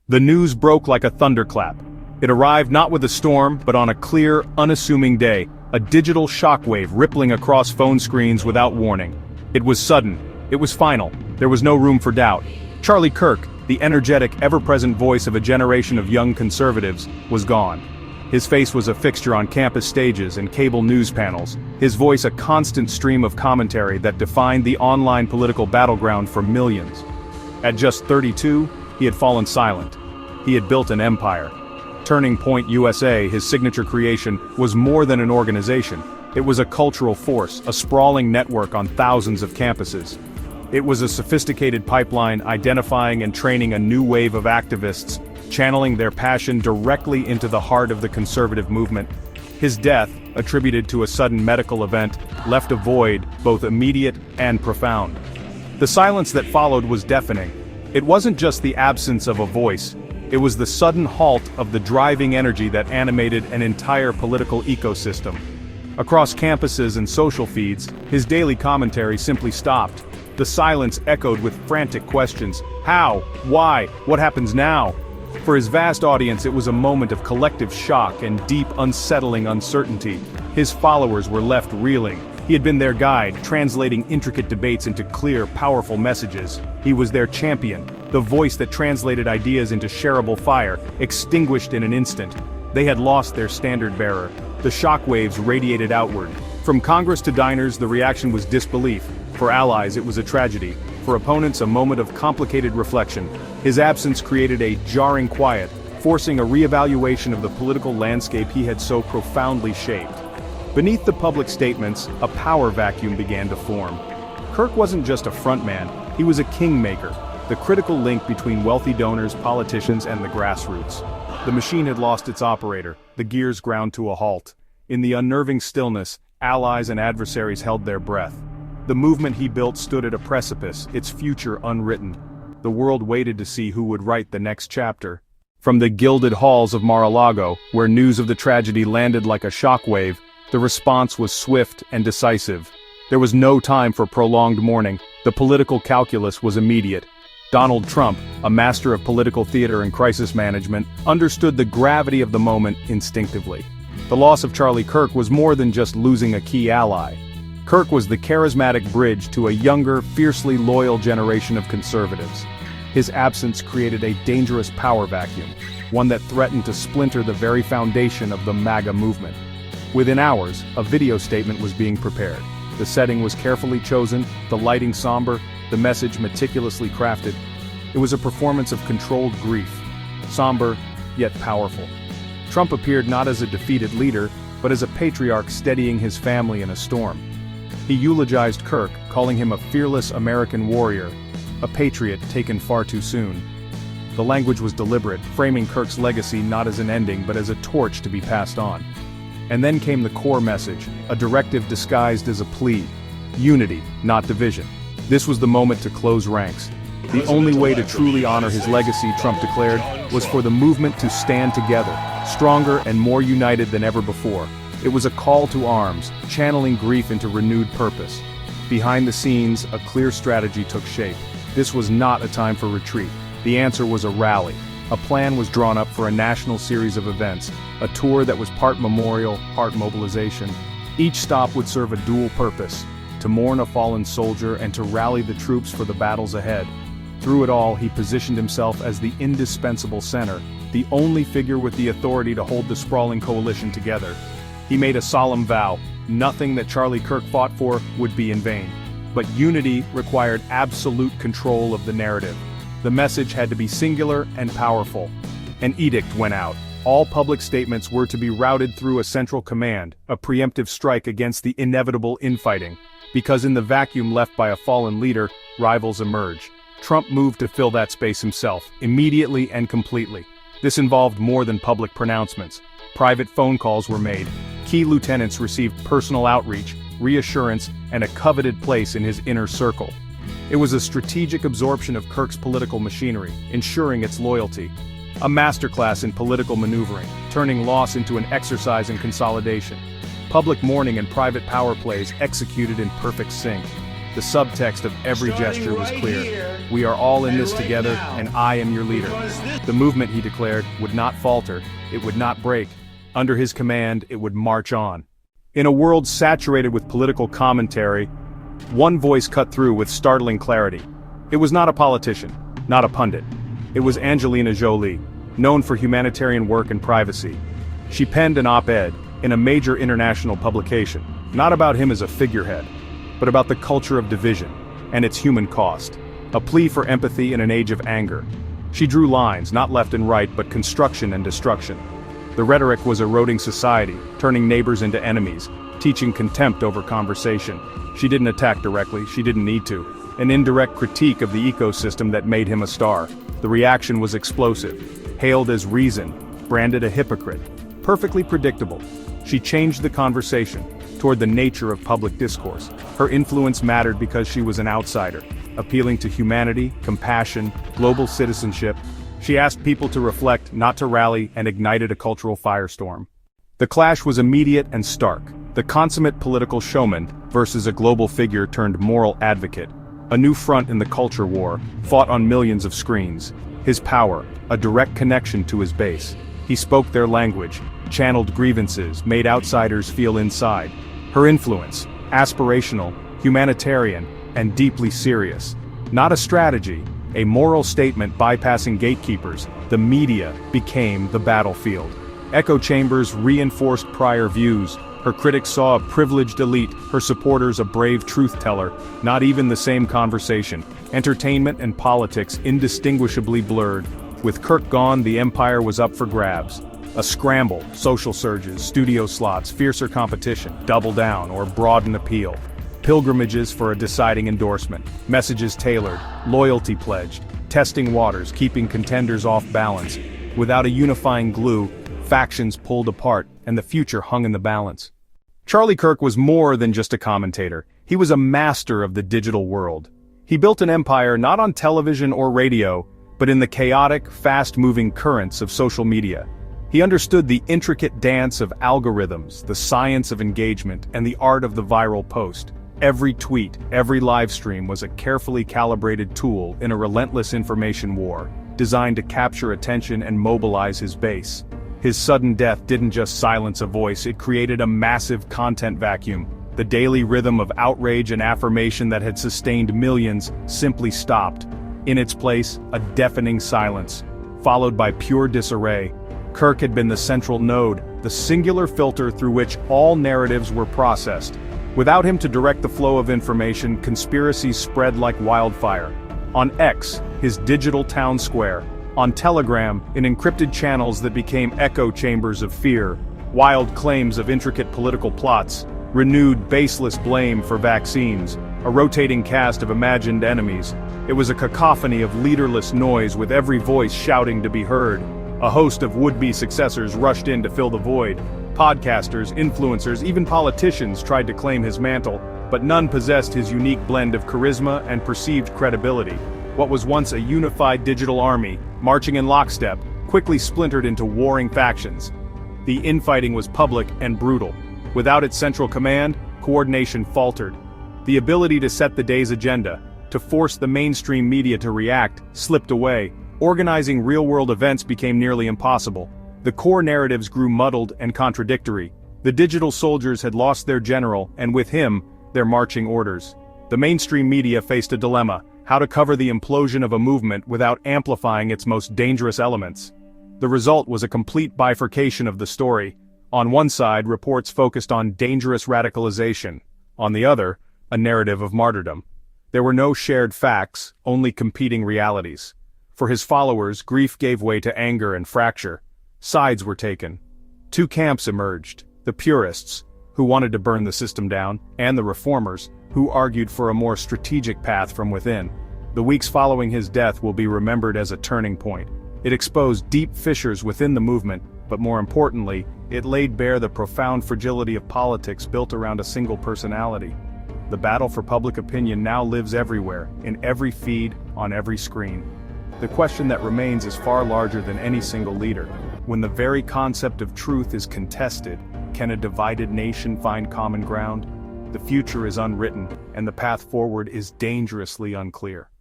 The news broke like a thunderclap. It arrived not with a storm, but on a clear, unassuming day, a digital shockwave rippling across phone screens without warning. It was sudden. It was final. There was no room for doubt. Charlie Kirk, the energetic, ever-present voice of a generation of young conservatives, was gone. His face was a fixture on campus stages and cable news panels, his voice a constant stream of commentary that defined the online political battleground for millions. At just 32, he had fallen silent. He had built an empire. Turning Point USA, his signature creation, was more than an organization. It was a cultural force, a sprawling network on thousands of campuses. It was a sophisticated pipeline identifying and training a new wave of activists, channeling their passion directly into the heart of the conservative movement. His death, attributed to a sudden medical event, left a void, both immediate and profound. The silence that followed was deafening. It wasn't just the absence of a voice. It was the sudden halt of the driving energy that animated an entire political ecosystem. Across campuses and social feeds, his daily commentary simply stopped. The silence echoed with frantic questions. How? Why? What happens now? For his vast audience, it was a moment of collective shock and deep, unsettling uncertainty. His followers were left reeling. He had been their guide, translating intricate debates into clear, powerful messages. He was their champion, the voice that translated ideas into shareable fire, extinguished in an instant. They had lost their standard bearer. The shockwaves radiated outward. From Congress to diners, the reaction was disbelief. For allies, it was a tragedy. For opponents, a moment of complicated reflection. His absence created a jarring quiet, forcing a reevaluation of the political landscape he had so profoundly shaped. Beneath the public statements, a power vacuum began to form. Kirk wasn't just a frontman, he was a kingmaker, the critical link between wealthy donors, politicians, and the grassroots. The machine had lost its operator, the gears ground to a halt. In the unnerving stillness, allies and adversaries held their breath. The movement he built stood at a precipice, its future unwritten. The world waited to see who would write the next chapter. From the gilded halls of Mar-a-Lago, where news of the tragedy landed like a shockwave, the response was swift and decisive. There was no time for prolonged mourning. The political calculus was immediate. Donald Trump, a master of political theater and crisis management, understood the gravity of the moment instinctively. The loss of Charlie Kirk was more than just losing a key ally. Kirk was the charismatic bridge to a younger, fiercely loyal generation of conservatives. His absence created a dangerous power vacuum, one that threatened to splinter the very foundation of the MAGA movement. Within hours, a video statement was being prepared. The setting was carefully chosen, the lighting somber, the message meticulously crafted. It was a performance of controlled grief, somber, yet powerful. Trump appeared not as a defeated leader, but as a patriarch steadying his family in a storm. He eulogized Kirk, calling him a fearless American warrior, a patriot taken far too soon. The language was deliberate, framing Kirk's legacy not as an ending but as a torch to be passed on. And then came the core message, a directive disguised as a plea. Unity, not division. This was the moment to close ranks. The only way to truly honor his legacy, Trump declared, was for the movement to stand together, stronger and more united than ever before. It was a call to arms, channeling grief into renewed purpose. Behind the scenes, a clear strategy took shape. This was not a time for retreat. The answer was a rally. A plan was drawn up for a national series of events, a tour that was part memorial, part mobilization. Each stop would serve a dual purpose, to mourn a fallen soldier and to rally the troops for the battles ahead. Through it all, he positioned himself as the indispensable center, the only figure with the authority to hold the sprawling coalition together. He made a solemn vow: nothing that Charlie Kirk fought for would be in vain. But unity required absolute control of the narrative. The message had to be singular and powerful. An edict went out. All public statements were to be routed through a central command, a preemptive strike against the inevitable infighting. Because in the vacuum left by a fallen leader, rivals emerge. Trump moved to fill that space himself, immediately and completely. This involved more than public pronouncements. Private phone calls were made. Key lieutenants received personal outreach, reassurance, and a coveted place in his inner circle. It was a strategic absorption of Kirk's political machinery, ensuring its loyalty. A masterclass in political maneuvering, turning loss into an exercise in consolidation. Public mourning and private power plays executed in perfect sync. The subtext of every gesture was clear. We are all in this together, and I am your leader. The movement, he declared, would not falter, it would not break. Under his command, it would march on. In a world saturated with political commentary, one voice cut through with startling clarity. It was not a politician, not a pundit. It was Angelina Jolie, known for humanitarian work and privacy. She penned an op-ed in a major international publication, not about him as a figurehead, but about the culture of division and its human cost, a plea for empathy in an age of anger. She drew lines, not left and right, but construction and destruction. The rhetoric was eroding society, turning neighbors into enemies, teaching contempt over conversation. She didn't attack directly, she didn't need to. An indirect critique of the ecosystem that made him a star. The reaction was explosive, hailed as reason, branded a hypocrite. Perfectly predictable. She changed the conversation toward the nature of public discourse. Her influence mattered because she was an outsider, appealing to humanity, compassion, global citizenship. She asked people to reflect, not to rally, and ignited a cultural firestorm. The clash was immediate and stark. The consummate political showman versus a global figure turned moral advocate. A new front in the culture war, fought on millions of screens. His power, a direct connection to his base. He spoke their language, channeled grievances, made outsiders feel inside. Her influence, aspirational, humanitarian, and deeply serious. Not a strategy, a moral statement bypassing gatekeepers, the media became the battlefield. Echo chambers reinforced prior views. Her critics saw a privileged elite, her supporters a brave truth-teller, not even the same conversation. Entertainment and politics indistinguishably blurred. With Kirk gone, the empire was up for grabs. A scramble, social surges, studio slots, fiercer competition, double down or broaden appeal. Pilgrimages for a deciding endorsement, messages tailored, loyalty pledged, testing waters, keeping contenders off balance. Without a unifying glue, factions pulled apart, and the future hung in the balance. Charlie Kirk was more than just a commentator. He was a master of the digital world. He built an empire not on television or radio, but in the chaotic, fast-moving currents of social media. He understood the intricate dance of algorithms, the science of engagement, and the art of the viral post. Every tweet, every live stream was a carefully calibrated tool in a relentless information war, designed to capture attention and mobilize his base. His sudden death didn't just silence a voice, it created a massive content vacuum. The daily rhythm of outrage and affirmation that had sustained millions simply stopped. In its place, a deafening silence, followed by pure disarray. Kirk had been the central node, the singular filter through which all narratives were processed. Without him to direct the flow of information, conspiracies spread like wildfire. On X, his digital town square. On Telegram, in encrypted channels that became echo chambers of fear. Wild claims of intricate political plots. Renewed baseless blame for vaccines. A rotating cast of imagined enemies. It was a cacophony of leaderless noise with every voice shouting to be heard. A host of would-be successors rushed in to fill the void. Podcasters, influencers, even politicians tried to claim his mantle, but none possessed his unique blend of charisma and perceived credibility. What was once a unified digital army, marching in lockstep, quickly splintered into warring factions. The infighting was public and brutal. Without its central command, coordination faltered. The ability to set the day's agenda, to force the mainstream media to react, slipped away. Organizing real-world events became nearly impossible. The core narratives grew muddled and contradictory. The digital soldiers had lost their general, and with him, their marching orders. The mainstream media faced a dilemma: how to cover the implosion of a movement without amplifying its most dangerous elements. The result was a complete bifurcation of the story. On one side, reports focused on dangerous radicalization. On the other, a narrative of martyrdom. There were no shared facts, only competing realities. For his followers, grief gave way to anger and fracture. Sides were taken. Two camps emerged: the purists, who wanted to burn the system down, and the reformers, who argued for a more strategic path from within. The weeks following his death will be remembered as a turning point. It exposed deep fissures within the movement, but more importantly, it laid bare the profound fragility of politics built around a single personality. The battle for public opinion now lives everywhere, in every feed, on every screen. The question that remains is far larger than any single leader. When the very concept of truth is contested, can a divided nation find common ground? The future is unwritten, and the path forward is dangerously unclear.